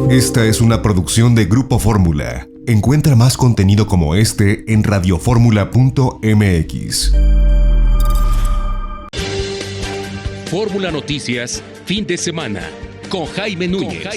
Esta es una producción de Grupo Fórmula. Encuentra más contenido como este en radioformula.mx. Fórmula Noticias, fin de semana, con Jaime Núñez. Ya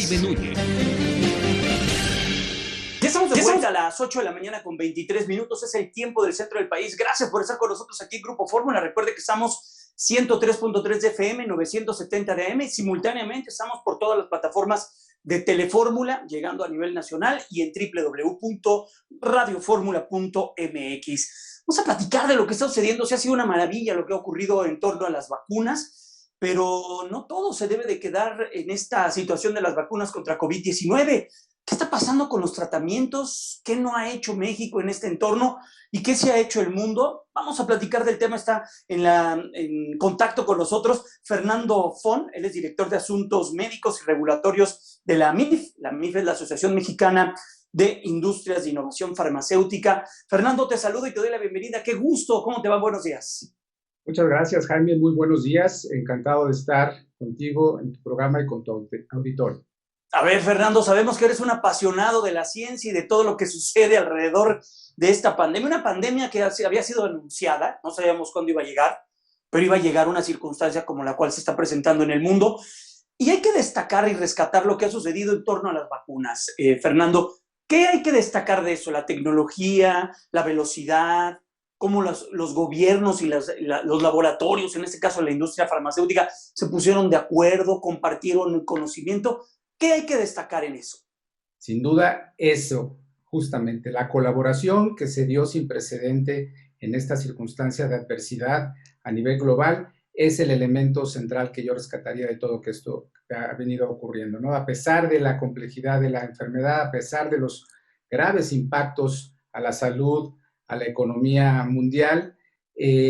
estamos de vuelta a las 8 de la mañana con 23 minutos. Es el tiempo del centro del país. Gracias por estar con nosotros aquí en Grupo Fórmula. Recuerde que estamos 103.3 de FM, 970 de AM. Simultáneamente estamos por todas las plataformas de Telefórmula, llegando a nivel nacional y en www.radioformula.mx. Vamos a platicar de lo que está sucediendo. Sí, ha sido una maravilla lo que ha ocurrido en torno a las vacunas, pero no todo se debe de quedar en esta situación de las vacunas contra COVID-19. ¿Qué está pasando con los tratamientos? ¿Qué no ha hecho México en este entorno? ¿Y qué se ha hecho el mundo? Vamos a platicar del tema. Está en contacto con nosotros Fernando Fon. Él es director de Asuntos Médicos y Regulatorios de la MIF. La MIF es la Asociación Mexicana de Industrias de Innovación Farmacéutica. Fernando, te saludo y te doy la bienvenida. ¡Qué gusto! ¿Cómo te va? Buenos días. Muchas gracias, Jaime. Muy buenos días. Encantado de estar contigo en tu programa y con tu auditorio. A ver, Fernando, sabemos que eres un apasionado de la ciencia y de todo lo que sucede alrededor de esta pandemia. Una pandemia que había sido anunciada, no sabíamos cuándo iba a llegar, pero iba a llegar una circunstancia como la cual se está presentando en el mundo. Y hay que destacar y rescatar lo que ha sucedido en torno a las vacunas. Fernando, ¿qué hay que destacar de eso? La tecnología, la velocidad, cómo los gobiernos y los laboratorios, en este caso la industria farmacéutica, se pusieron de acuerdo, compartieron el conocimiento. ¿Qué hay que destacar en eso? Sin duda, eso, justamente, la colaboración que se dio sin precedente en esta circunstancia de adversidad a nivel global es el elemento central que yo rescataría de todo que esto ha venido ocurriendo, ¿no? A pesar de la complejidad de la enfermedad, a pesar de los graves impactos a la salud, a la economía mundial,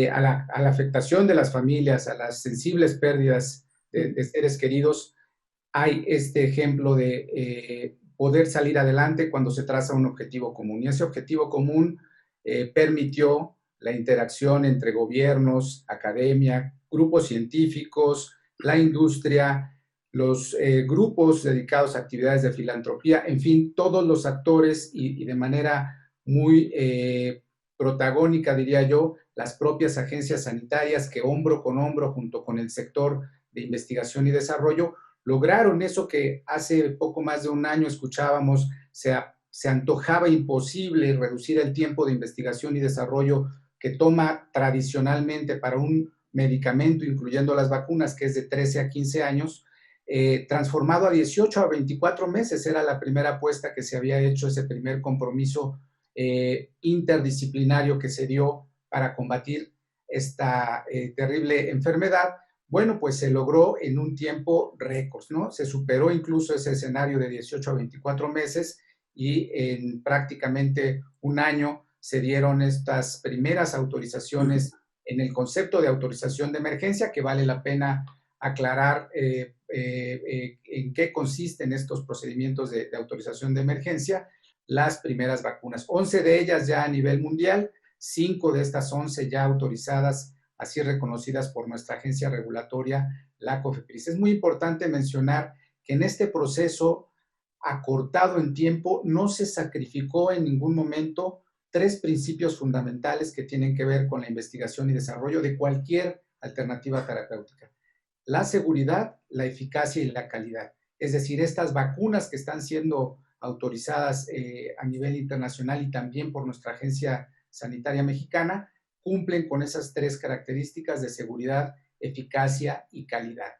a la afectación de las familias, a las sensibles pérdidas de seres queridos, hay este ejemplo de poder salir adelante cuando se traza un objetivo común. Y ese objetivo común permitió la interacción entre gobiernos, academia, grupos científicos, la industria, los grupos dedicados a actividades de filantropía, en fin, todos los actores y de manera muy protagónica, diría yo, las propias agencias sanitarias que hombro con hombro junto con el sector de investigación y desarrollo lograron eso que hace poco más de un año escuchábamos, se antojaba imposible reducir el tiempo de investigación y desarrollo que toma tradicionalmente para un medicamento, incluyendo las vacunas, que es de 13 a 15 años, transformado a 18 a 24 meses. Era la primera apuesta que se había hecho, ese primer compromiso interdisciplinario que se dio para combatir esta terrible enfermedad. Bueno, pues se logró en un tiempo récord, ¿no? Se superó incluso ese escenario de 18 a 24 meses y en prácticamente un año se dieron estas primeras autorizaciones en el concepto de autorización de emergencia, que vale la pena aclarar en qué consisten estos procedimientos de autorización de emergencia, las primeras vacunas. 11 de ellas ya a nivel mundial, 5 de estas 11 ya autorizadas, así reconocidas por nuestra agencia regulatoria, la COFEPRIS. Es muy importante mencionar que en este proceso acortado en tiempo no se sacrificó en ningún momento 3 principios fundamentales que tienen que ver con la investigación y desarrollo de cualquier alternativa terapéutica: la seguridad, la eficacia y la calidad. Es decir, estas vacunas que están siendo autorizadas a nivel internacional y también por nuestra agencia sanitaria mexicana, cumplen con esas 3 características de seguridad, eficacia y calidad.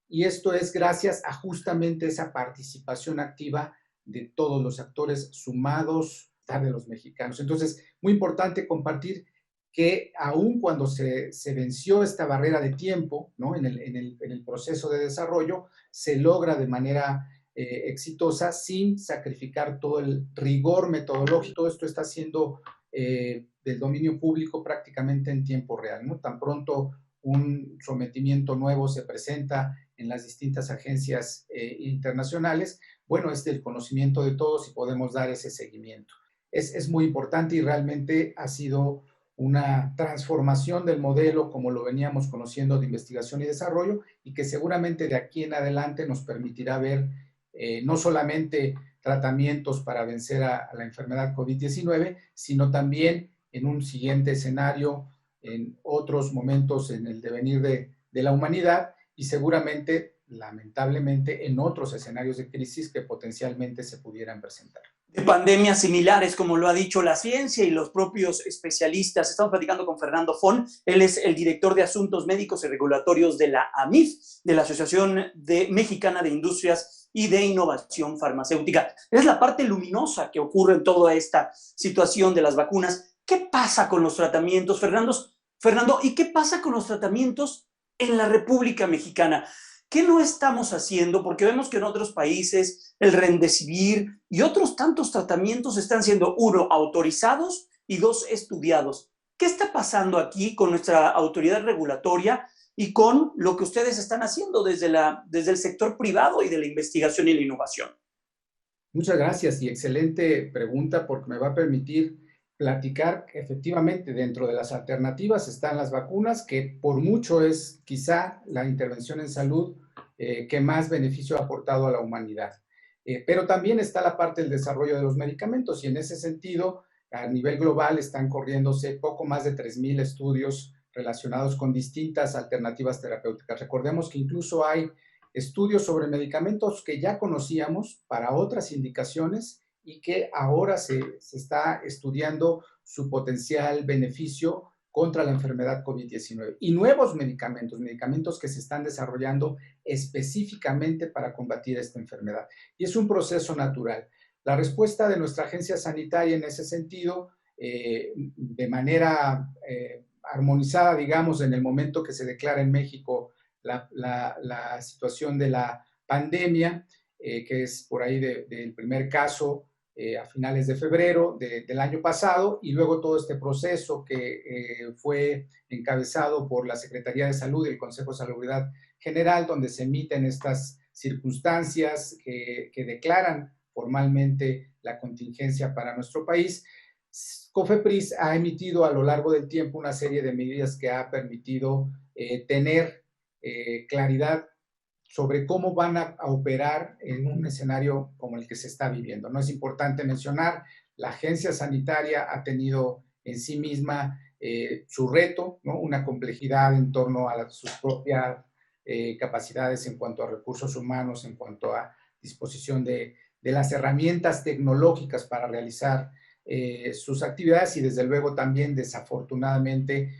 Y esto es gracias a justamente esa participación activa de todos los actores sumados de los mexicanos. Entonces, muy importante compartir que aun cuando se venció esta barrera de tiempo, ¿no? en el proceso de desarrollo, se logra de manera exitosa sin sacrificar todo el rigor metodológico. Todo esto está siendo del dominio público prácticamente en tiempo real, ¿no? Tan pronto un sometimiento nuevo se presenta en las distintas agencias internacionales, bueno, es del conocimiento de todos y podemos dar ese seguimiento. Es muy importante y realmente ha sido una transformación del modelo como lo veníamos conociendo de investigación y desarrollo y que seguramente de aquí en adelante nos permitirá ver no solamente tratamientos para vencer a la enfermedad COVID-19, sino también en un siguiente escenario, en otros momentos en el devenir de la humanidad y seguramente, lamentablemente, en otros escenarios de crisis que potencialmente se pudieran presentar. De pandemias similares, como lo ha dicho la ciencia y los propios especialistas. Estamos platicando con Fernando Fon, él es el director de Asuntos Médicos y Regulatorios de la AMIF, de la Asociación Mexicana de Industrias y de Innovación Farmacéutica. Es la parte luminosa que ocurre en toda esta situación de las vacunas. ¿Qué pasa con los tratamientos, Fernando, y qué pasa con los tratamientos en la República Mexicana? ¿Qué no estamos haciendo? Porque vemos que en otros países el Remdesivir y otros tantos tratamientos están siendo, uno, autorizados y dos, estudiados. ¿Qué está pasando aquí con nuestra autoridad regulatoria y con lo que ustedes están haciendo desde el sector privado y de la investigación y la innovación? Muchas gracias y excelente pregunta porque me va a permitir platicar que efectivamente dentro de las alternativas están las vacunas, que por mucho es quizá la intervención en salud que más beneficio ha aportado a la humanidad. Pero también está la parte del desarrollo de los medicamentos y en ese sentido, a nivel global están corriéndose poco más de 3,000 estudios relacionados con distintas alternativas terapéuticas. Recordemos que incluso hay estudios sobre medicamentos que ya conocíamos para otras indicaciones y que ahora se está estudiando su potencial beneficio contra la enfermedad COVID-19. Y nuevos medicamentos que se están desarrollando específicamente para combatir esta enfermedad. Y es un proceso natural. La respuesta de nuestra agencia sanitaria en ese sentido, de manera armonizada, digamos, en el momento que se declara en México la situación de la pandemia, que es por ahí del primer caso, a finales de febrero del año pasado, y luego todo este proceso que fue encabezado por la Secretaría de Salud y el Consejo de Salubridad General, donde se emiten estas circunstancias que declaran formalmente la contingencia para nuestro país. COFEPRIS ha emitido a lo largo del tiempo una serie de medidas que ha permitido tener claridad sobre cómo van a operar en un escenario como el que se está viviendo. No es importante mencionar, la agencia sanitaria ha tenido en sí misma su reto, ¿no? Una complejidad en torno a sus propias capacidades en cuanto a recursos humanos, en cuanto a disposición de las herramientas tecnológicas para realizar sus actividades y desde luego también desafortunadamente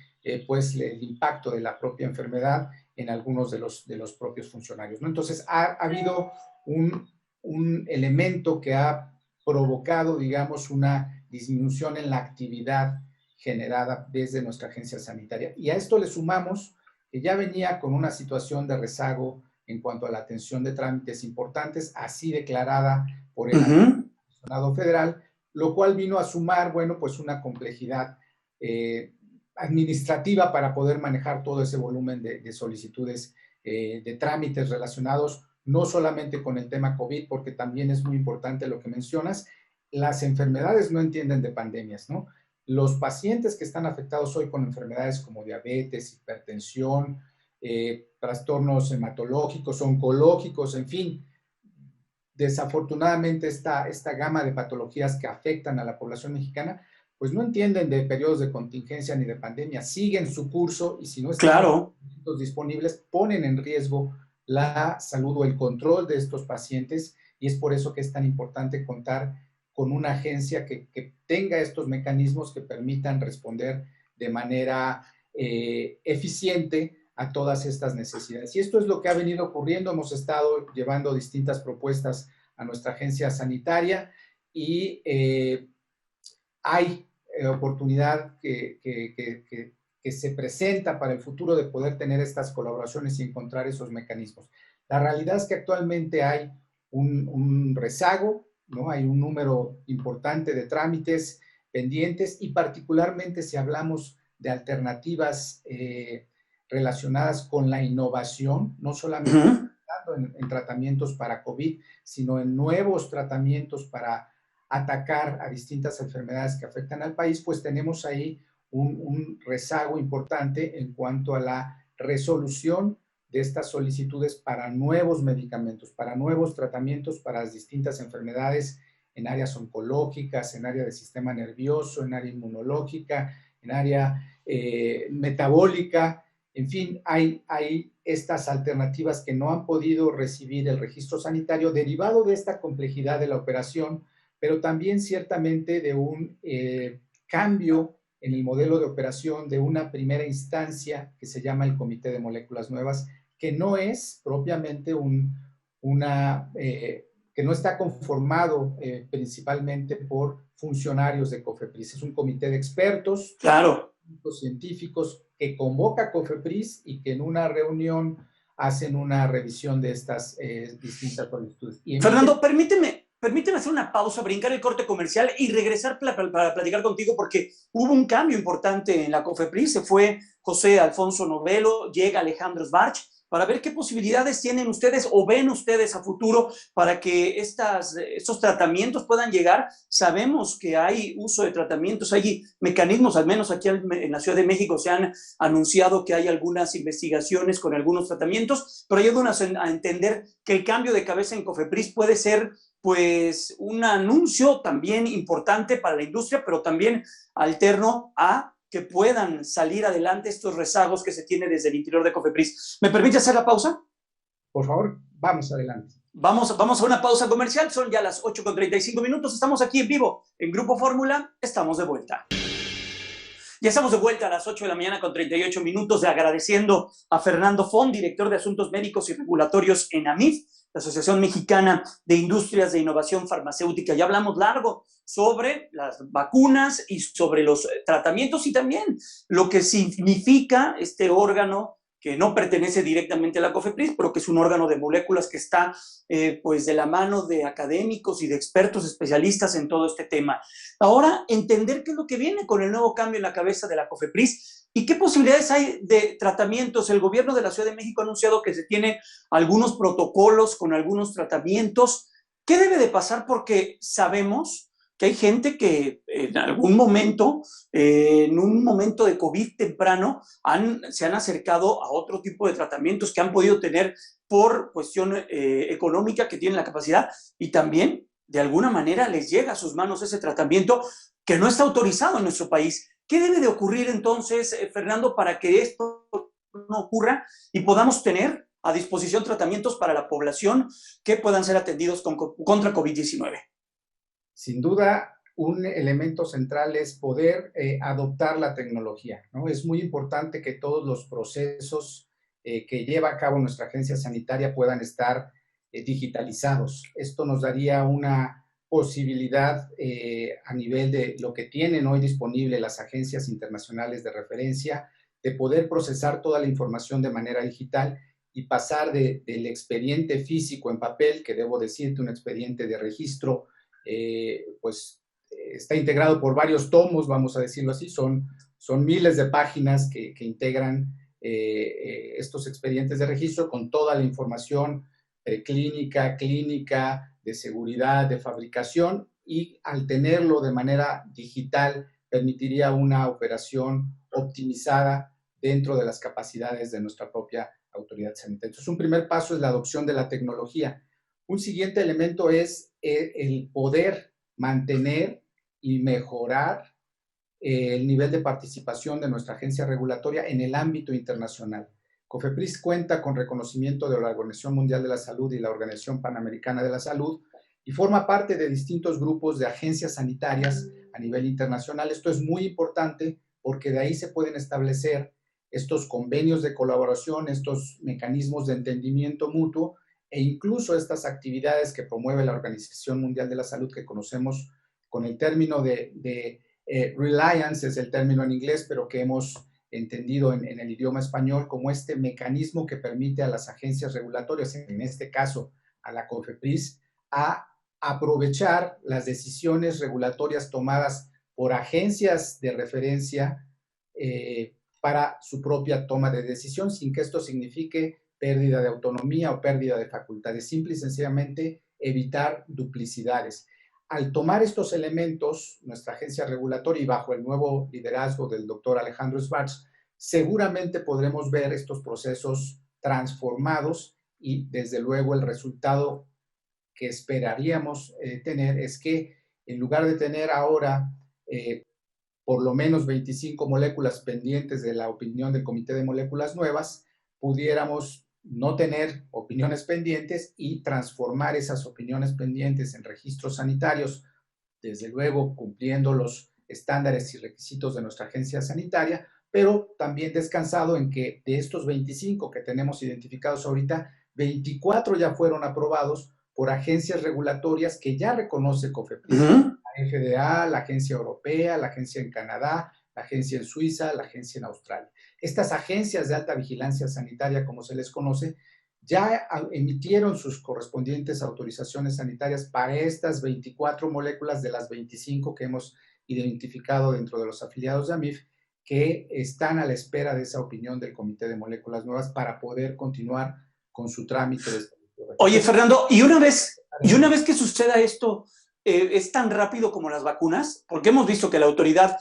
pues el impacto de la propia enfermedad en algunos de los propios funcionarios, ¿no? Entonces, ha habido un elemento que ha provocado, digamos, una disminución en la actividad generada desde nuestra agencia sanitaria. Y a esto le sumamos que ya venía con una situación de rezago en cuanto a la atención de trámites importantes, así declarada por el Senado Federal, lo cual vino a sumar, bueno, pues una complejidad administrativa para poder manejar todo ese volumen de solicitudes, de trámites relacionados no solamente con el tema COVID, porque también es muy importante lo que mencionas, las enfermedades no entienden de pandemias, ¿no? Los pacientes que están afectados hoy con enfermedades como diabetes, hipertensión, trastornos hematológicos, oncológicos, en fin, desafortunadamente esta gama de patologías que afectan a la población mexicana pues no entienden de periodos de contingencia ni de pandemia, siguen su curso y si no están disponibles, ponen en riesgo la salud o el control de estos pacientes y es por eso que es tan importante contar con una agencia que tenga estos mecanismos que permitan responder de manera eficiente a todas estas necesidades. Y esto es lo que ha venido ocurriendo. Hemos estado llevando distintas propuestas a nuestra agencia sanitaria y hay oportunidad que se presenta para el futuro de poder tener estas colaboraciones y encontrar esos mecanismos. La realidad es que actualmente hay un rezago, ¿no? Hay un número importante de trámites pendientes y particularmente si hablamos de alternativas relacionadas con la innovación, no solamente en tratamientos para COVID, sino en nuevos tratamientos para atacar a distintas enfermedades que afectan al país, pues tenemos ahí un rezago importante en cuanto a la resolución de estas solicitudes para nuevos medicamentos, para nuevos tratamientos para las distintas enfermedades en áreas oncológicas, en área de sistema nervioso, en área inmunológica, en área metabólica. En fin, hay estas alternativas que no han podido recibir el registro sanitario derivado de esta complejidad de la operación, pero también ciertamente de un cambio en el modelo de operación de una primera instancia que se llama el Comité de Moléculas Nuevas, que no es propiamente que no está conformado principalmente por funcionarios de COFEPRIS. Es un comité de expertos, claro, científicos que convoca COFEPRIS y que en una reunión hacen una revisión de estas distintas solicitudes. Fernando, permíteme hacer una pausa, brincar el corte comercial y regresar para platicar contigo, porque hubo un cambio importante en la COFEPRIS. Se fue José Alfonso Novelo, llega Alejandro Schwartz, para ver qué posibilidades tienen ustedes o ven ustedes a futuro para que estos tratamientos puedan llegar. Sabemos que hay uso de tratamientos, hay mecanismos, al menos aquí en la Ciudad de México se han anunciado que hay algunas investigaciones con algunos tratamientos, pero ayúdanos a entender que el cambio de cabeza en COFEPRIS puede ser pues un anuncio también importante para la industria, pero también alterno a que puedan salir adelante estos rezagos que se tiene desde el interior de COFEPRIS. ¿Me permite hacer la pausa? Por favor, vamos adelante. Vamos a una pausa comercial, son ya las 8:35, estamos aquí en vivo en Grupo Fórmula, estamos de vuelta. Ya estamos de vuelta a las 8 de la mañana con 38 minutos, agradeciendo a Fernando Font, director de Asuntos Médicos y Regulatorios en AMIF, la Asociación Mexicana de Industrias de Innovación Farmacéutica. Ya hablamos largo sobre las vacunas y sobre los tratamientos y también lo que significa este órgano que no pertenece directamente a la COFEPRIS, pero que es un órgano de moléculas que está pues de la mano de académicos y de expertos especialistas en todo este tema. Ahora, entender qué es lo que viene con el nuevo cambio en la cabeza de la COFEPRIS y qué posibilidades hay de tratamientos. El gobierno de la Ciudad de México ha anunciado que se tiene algunos protocolos con algunos tratamientos. ¿Qué debe de pasar? Porque sabemos que hay gente que en algún momento, en un momento de COVID temprano, se han acercado a otro tipo de tratamientos que han podido tener por cuestión económica, que tienen la capacidad, y también, de alguna manera, les llega a sus manos ese tratamiento que no está autorizado en nuestro país. ¿Qué debe de ocurrir entonces, Fernando, para que esto no ocurra y podamos tener a disposición tratamientos para la población que puedan ser atendidos contra COVID-19? Sin duda, un elemento central es poder adoptar la tecnología, ¿no? Es muy importante que todos los procesos que lleva a cabo nuestra agencia sanitaria puedan estar digitalizados. Esto nos daría una posibilidad a nivel de lo que tienen hoy disponible las agencias internacionales de referencia, de poder procesar toda la información de manera digital y pasar del expediente físico en papel, que debo decirte, un expediente de registro, pues está integrado por varios tomos, vamos a decirlo así, son miles de páginas que integran estos expedientes de registro con toda la información preclínica, clínica, de seguridad, de fabricación, y al tenerlo de manera digital permitiría una operación optimizada dentro de las capacidades de nuestra propia autoridad sanitaria. Entonces, un primer paso es la adopción de la tecnología. Un siguiente elemento es el poder mantener y mejorar el nivel de participación de nuestra agencia regulatoria en el ámbito internacional. COFEPRIS cuenta con reconocimiento de la Organización Mundial de la Salud y la Organización Panamericana de la Salud y forma parte de distintos grupos de agencias sanitarias a nivel internacional. Esto es muy importante porque de ahí se pueden establecer estos convenios de colaboración, estos mecanismos de entendimiento mutuo e incluso estas actividades que promueve la Organización Mundial de la Salud, que conocemos con el término de reliance, es el término en inglés, pero que hemos entendido en el idioma español como este mecanismo que permite a las agencias regulatorias, en este caso a la COFEPRIS, a aprovechar las decisiones regulatorias tomadas por agencias de referencia para su propia toma de decisión, sin que esto signifique pérdida de autonomía o pérdida de facultades, simple y sencillamente evitar duplicidades. Al tomar estos elementos, nuestra agencia regulatoria y bajo el nuevo liderazgo del doctor Alejandro Schwartz, seguramente podremos ver estos procesos transformados y desde luego el resultado que esperaríamos tener es que en lugar de tener ahora por lo menos 25 moléculas pendientes de la opinión del Comité de Moléculas Nuevas, pudiéramos no tener opiniones pendientes y transformar esas opiniones pendientes en registros sanitarios, desde luego cumpliendo los estándares y requisitos de nuestra agencia sanitaria, pero también descansado en que de estos 25 que tenemos identificados ahorita, 24 ya fueron aprobados por agencias regulatorias que ya reconoce COFEPRIS, la FDA, la agencia europea, la agencia en Canadá, la agencia en Suiza, la agencia en Australia. Estas agencias de alta vigilancia sanitaria, como se les conoce, ya emitieron sus correspondientes autorizaciones sanitarias para estas 24 moléculas de las 25 que hemos identificado dentro de los afiliados de AMIF, que están a la espera de esa opinión del Comité de Moléculas Nuevas para poder continuar con su trámite de... Oye, Fernando, y una vez que suceda esto, ¿es tan rápido como las vacunas? Porque hemos visto que la autoridad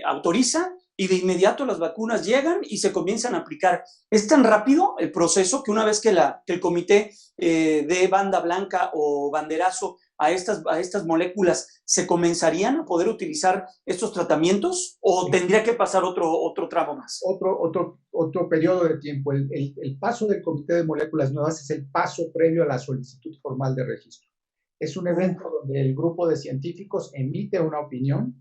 autoriza y de inmediato las vacunas llegan y se comienzan a aplicar. ¿Es tan rápido el proceso que una vez que el comité dé banda blanca o banderazo a estas moléculas, se comenzarían a poder utilizar estos tratamientos o tendría que pasar otro tramo más? Otro periodo de tiempo. El paso del Comité de Moléculas Nuevas es el paso previo a la solicitud formal de registro. Es un evento donde el grupo de científicos emite una opinión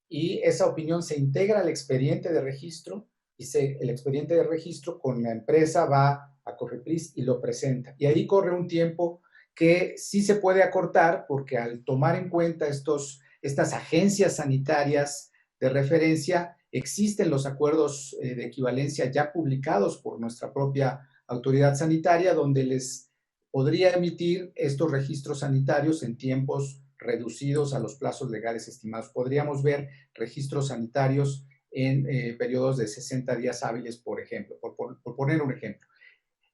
y esa opinión se integra al expediente de registro y el expediente de registro con la empresa va a COFEPRIS y lo presenta. Y ahí corre un tiempo que sí se puede acortar porque al tomar en cuenta estas agencias sanitarias de referencia, existen los acuerdos de equivalencia ya publicados por nuestra propia autoridad sanitaria donde les podría emitir estos registros sanitarios en tiempos reducidos a los plazos legales estimados. Podríamos ver registros sanitarios en periodos de 60 días hábiles, por ejemplo, por poner un ejemplo.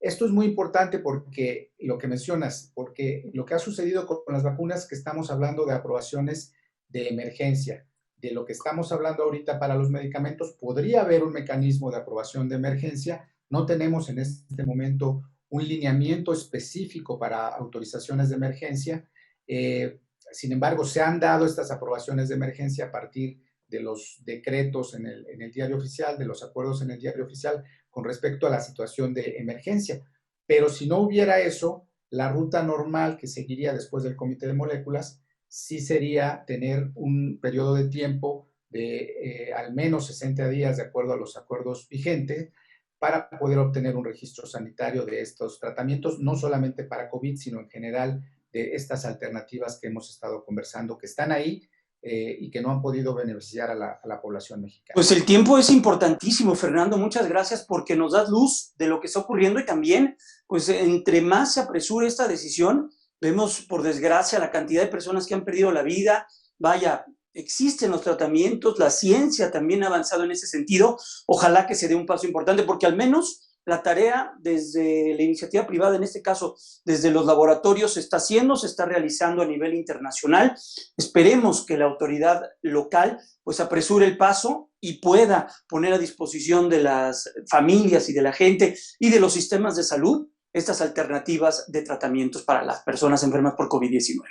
Esto es muy importante porque lo que mencionas, porque lo que ha sucedido con las vacunas, que estamos hablando de aprobaciones de emergencia, de lo que estamos hablando ahorita para los medicamentos, podría haber un mecanismo de aprobación de emergencia. No tenemos en este momento un lineamiento específico para autorizaciones de emergencia. Sin embargo, se han dado estas aprobaciones de emergencia a partir de los decretos en el diario oficial, de los acuerdos en el diario oficial con respecto a la situación de emergencia. Pero si no hubiera eso, la ruta normal que seguiría después del Comité de Moléculas sí sería tener un periodo de tiempo de al menos 60 días de acuerdo a los acuerdos vigentes para poder obtener un registro sanitario de estos tratamientos, no solamente para COVID, sino en general de estas alternativas que hemos estado conversando, que están ahí y que no han podido beneficiar a la población mexicana. Pues el tiempo es importantísimo, Fernando. Muchas gracias porque nos das luz de lo que está ocurriendo y también, pues entre más se apresure esta decisión, vemos por desgracia la cantidad de personas que han perdido la vida. Vaya, existen los tratamientos, la ciencia también ha avanzado en ese sentido. Ojalá que se dé un paso importante porque al menos la tarea desde la iniciativa privada, en este caso desde los laboratorios, se está realizando a nivel internacional. Esperemos que la autoridad local pues apresure el paso y pueda poner a disposición de las familias y de la gente y de los sistemas de salud estas alternativas de tratamientos para las personas enfermas por COVID-19.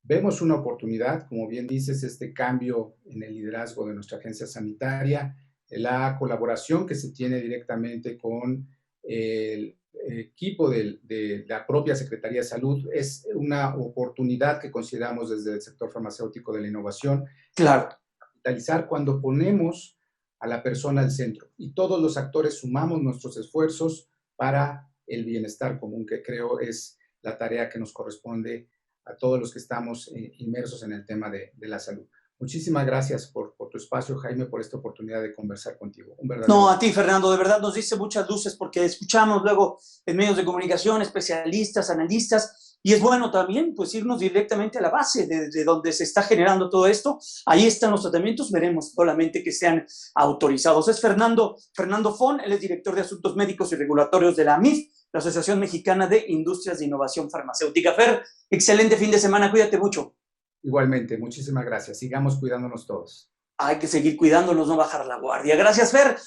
Vemos una oportunidad, como bien dices, este cambio en el liderazgo de nuestra agencia sanitaria, la colaboración que se tiene directamente con el equipo de la propia Secretaría de Salud, es una oportunidad que consideramos desde el sector farmacéutico de la innovación. Claro. Capitalizar cuando ponemos a la persona al centro y todos los actores sumamos nuestros esfuerzos para el bienestar común, que creo es la tarea que nos corresponde a todos los que estamos inmersos en el tema de la salud. Muchísimas gracias por tu espacio, Jaime, por esta oportunidad de conversar contigo. No, a ti, Fernando, de verdad nos dice muchas luces porque escuchamos luego en medios de comunicación, especialistas, analistas, y es bueno también pues irnos directamente a la base de donde se está generando todo esto. Ahí están los tratamientos, veremos solamente que sean autorizados. Es Fernando Fon, él es director de Asuntos Médicos y Regulatorios de la AMIF, la Asociación Mexicana de Industrias de Innovación Farmacéutica. Fer, excelente fin de semana, cuídate mucho. Igualmente, muchísimas gracias. Sigamos cuidándonos todos. Hay que seguir cuidándonos, no bajar la guardia. Gracias, Fer.